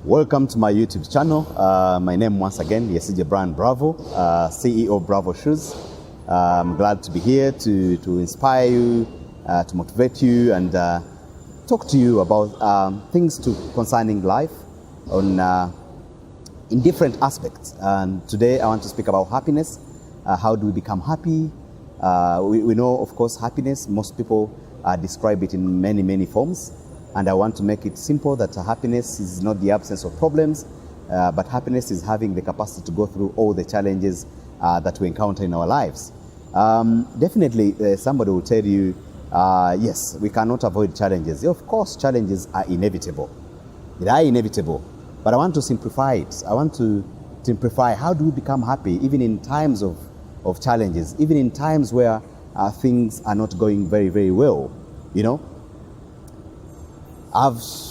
Welcome to my YouTube channel. My name once again is Brian Bravo, CEO of Bravo Shoes. I'm glad to be here to inspire you, to motivate you, and talk to you about things concerning life in different aspects. And today I want to speak about happiness. How do we become happy? We know, of course, happiness. Most people describe it in many forms. And I want to make it simple that happiness is not the absence of problems, but happiness is having the capacity to go through all the challenges that we encounter in our lives. Definitely, somebody will tell you, yes, we cannot avoid challenges. Of course, challenges are inevitable. They are inevitable. But I want to simplify it. I want to simplify how do we become happy even in times of challenges, even in times where things are not going very well, you know.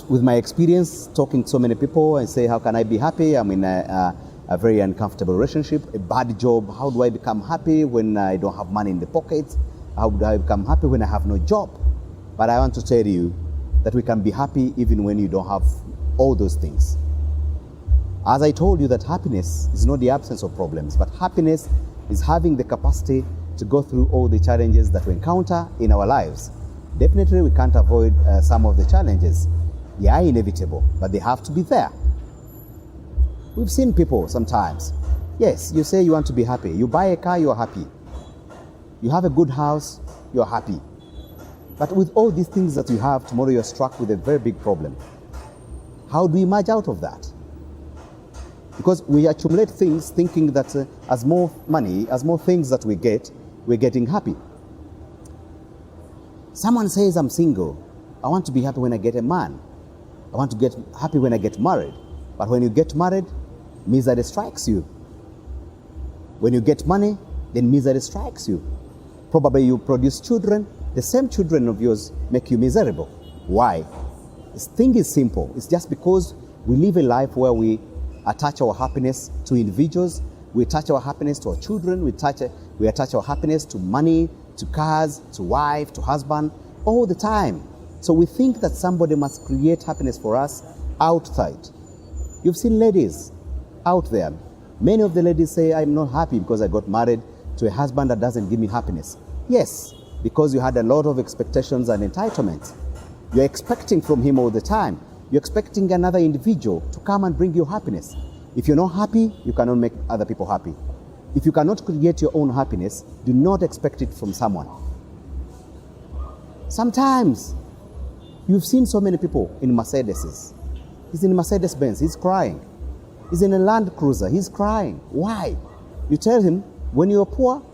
With my experience talking to so many people and say, how can I be happy? I'm in a very uncomfortable relationship, a bad job. How do I become happy when I don't have money in the pocket? How do I become happy when I have no job? But I want to tell you that we can be happy even when you don't have all those things. As I told you that happiness is not the absence of problems, but happiness is having the capacity to go through all the challenges that we encounter in our lives. Definitely, we can't avoid some of the challenges. They are inevitable, but they have to be there. We've seen people sometimes. Yes, you say you want to be happy. You buy a car, you're happy. You have a good house, you're happy. But with all these things that you have, tomorrow you're struck with a very big problem. How do we emerge out of that? Because we accumulate things thinking that as more money, as more things that we get, we're getting happy. Someone says, I'm single. I want to be happy when I get a man. I want to get happy when I get married. But when you get married, misery strikes you. When you get money, then misery strikes you. Probably you produce children. The same children of yours make you miserable. Why? This thing is simple. It's just because we live a life where we attach our happiness to individuals. We attach our happiness to our children. We attach our happiness to money, to cars, to wife, to husband, all the time. So we think that somebody must create happiness for us outside. You've seen ladies out there. Many of the ladies say, I'm not happy because I got married to a husband that doesn't give me happiness. Yes, because you had a lot of expectations and entitlements. You're expecting from him all the time. You're expecting another individual to come and bring you happiness. If you're not happy, you cannot make other people happy. If you cannot create your own happiness, do not expect it from someone. Sometimes, you've seen so many people in Mercedes. He's in a Mercedes-Benz, he's crying. He's in a Land Cruiser, he's crying. Why? You tell him, when you were poor,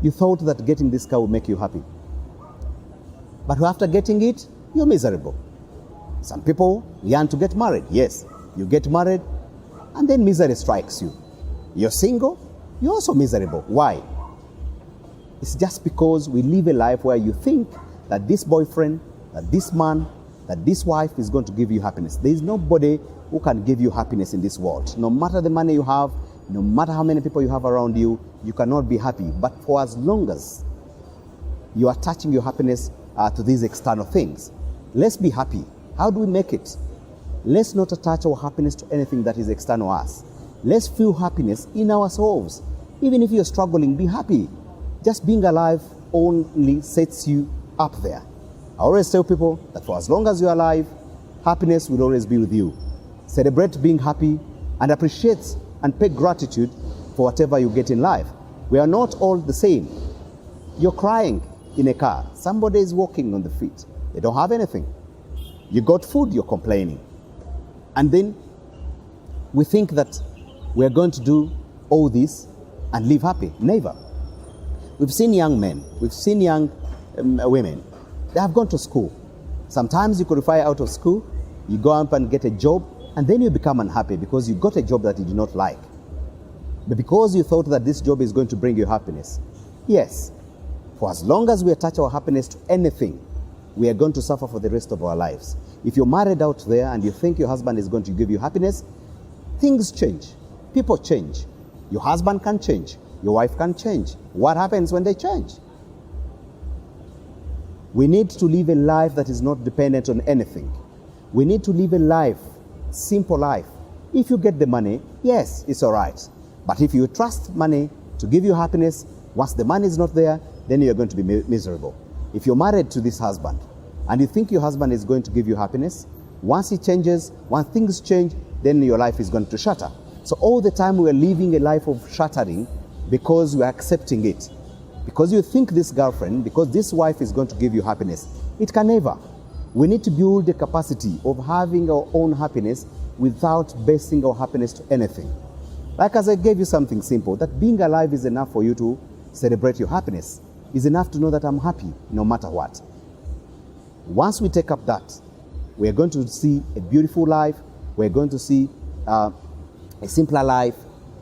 you thought that getting this car would make you happy. But after getting it, you're miserable. Some people yearn to get married. Yes, you get married, and then misery strikes you. You're single, you're also miserable. Why? It's just because we live a life where you think that this boyfriend, that this man, that this wife is going to give you happiness. There is nobody who can give you happiness in this world. No matter the money you have, no matter how many people you have around you, you cannot be happy. But for as long as you are attaching your happiness to these external things, let's be happy. How do we make it? Let's not attach our happiness to anything that is external to us. Let's feel happiness in ourselves. Even if you're struggling, be happy. Just being alive only sets you up there. I always tell people that for as long as you're alive, happiness will always be with you. Celebrate being happy and appreciate and pay gratitude for whatever you get in life. We are not all the same. You're crying in a car. Somebody is walking on the street. They don't have anything. You got food, you're complaining. And then we think that we're going to do all this and live happy. Never. We've seen young men, we've seen young women. They have gone to school. Sometimes you qualify out of school, you go up and get a job, and then you become unhappy because you got a job that you do not like. But because you thought that this job is going to bring you happiness. Yes, for as long as we attach our happiness to anything, we are going to suffer for the rest of our lives. If you're married out there and you think your husband is going to give you happiness, things change. People change. Your husband can change. Your wife can change. What happens when they change? We need to live a life that is not dependent on anything. We need to live a life simple life. If you get the money, yes, it's all right. But if you trust money to give you happiness, once the money is not there, then you're going to be miserable. If you're married to this husband and you think your husband is going to give you happiness, once he changes, once things change, then your life is going to shatter. So all the time we are living a life of shattering because we are accepting it. Because you think this girlfriend, because this wife is going to give you happiness. It can never. We need to build the capacity of having our own happiness without basing our happiness to anything. Like as I gave you something simple, that being alive is enough for you to celebrate your happiness. Is enough to know that I'm happy no matter what. Once we take up that, we're going to see a beautiful life. We're going to see a simpler life.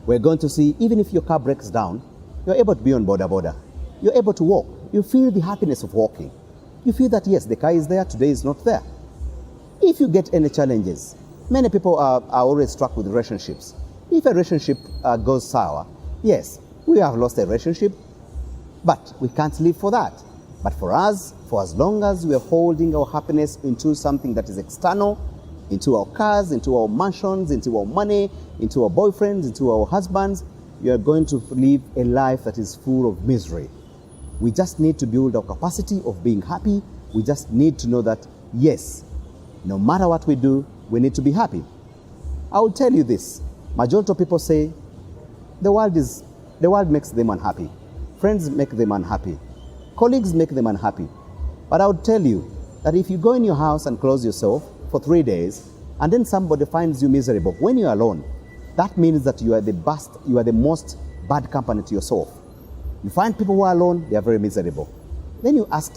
We're going to see, even if your car breaks down, you're able to be on border. You're able to walk. You feel the happiness of walking. You feel that, yes, the car is there, today is not there. If you get any challenges, many people are always struck with relationships. If a relationship goes sour, yes, we have lost a relationship, but we can't live for that. But for us, for as long as we are holding our happiness into something that is external, into our cars, into our mansions, into our money, into our boyfriends, into our husbands, you are going to live a life that is full of misery. We just need to build our capacity of being happy. We just need to know that, yes, no matter what we do, we need to be happy. I will tell you this. Majority of people say the world makes them unhappy. Friends make them unhappy. Colleagues make them unhappy. But I would tell you that if you go in your house and close yourself for 3 days, and then somebody finds you miserable when you're alone, that means that you are the most bad company to yourself. You find people who are alone, they are very miserable. Then you ask,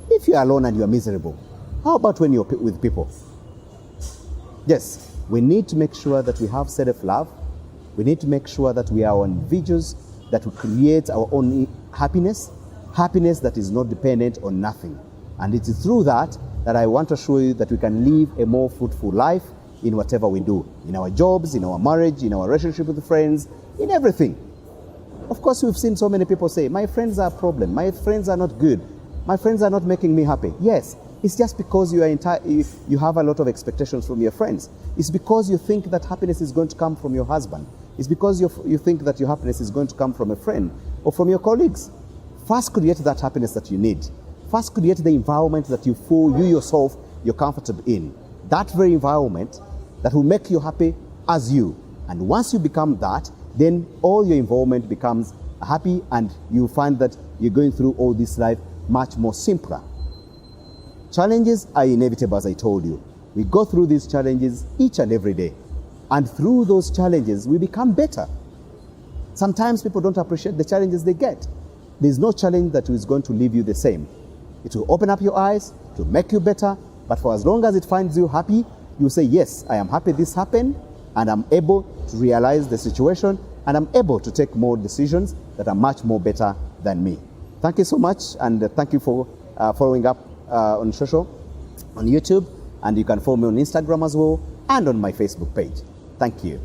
if you are alone and you are miserable, how about when you're with people? Yes, we need to make sure that we have self-love. We need to make sure that we are individuals, that we create our own happiness that is not dependent on nothing. And it is through that I want to show you that we can live a more fruitful life in whatever we do, in our jobs, in our marriage, in our relationship with friends, in everything. Of course, we've seen so many people say, my friends are a problem, my friends are not good, my friends are not making me happy. Yes, it's just because you have a lot of expectations from your friends. It's because you think that happiness is going to come from your husband. It's because you think that your happiness is going to come from a friend or from your colleagues. First, create that happiness that you need. First, create the environment that you feel you yourself, you're comfortable in. That very environment that will make you happy as you. And once you become that, then all your environment becomes happy, and you find that you're going through all this life much more simpler. Challenges are inevitable, as I told you. We go through these challenges each and every day. And through those challenges, we become better. Sometimes people don't appreciate the challenges they get. There's no challenge that is going to leave you the same. It will open up your eyes, to make you better, but for as long as it finds you happy, you say, yes, I am happy this happened, and I'm able to realize the situation, and I'm able to take more decisions that are much more better than me. Thank you so much, and thank you for following up on social, on YouTube, and you can follow me on Instagram as well, and on my Facebook page. Thank you.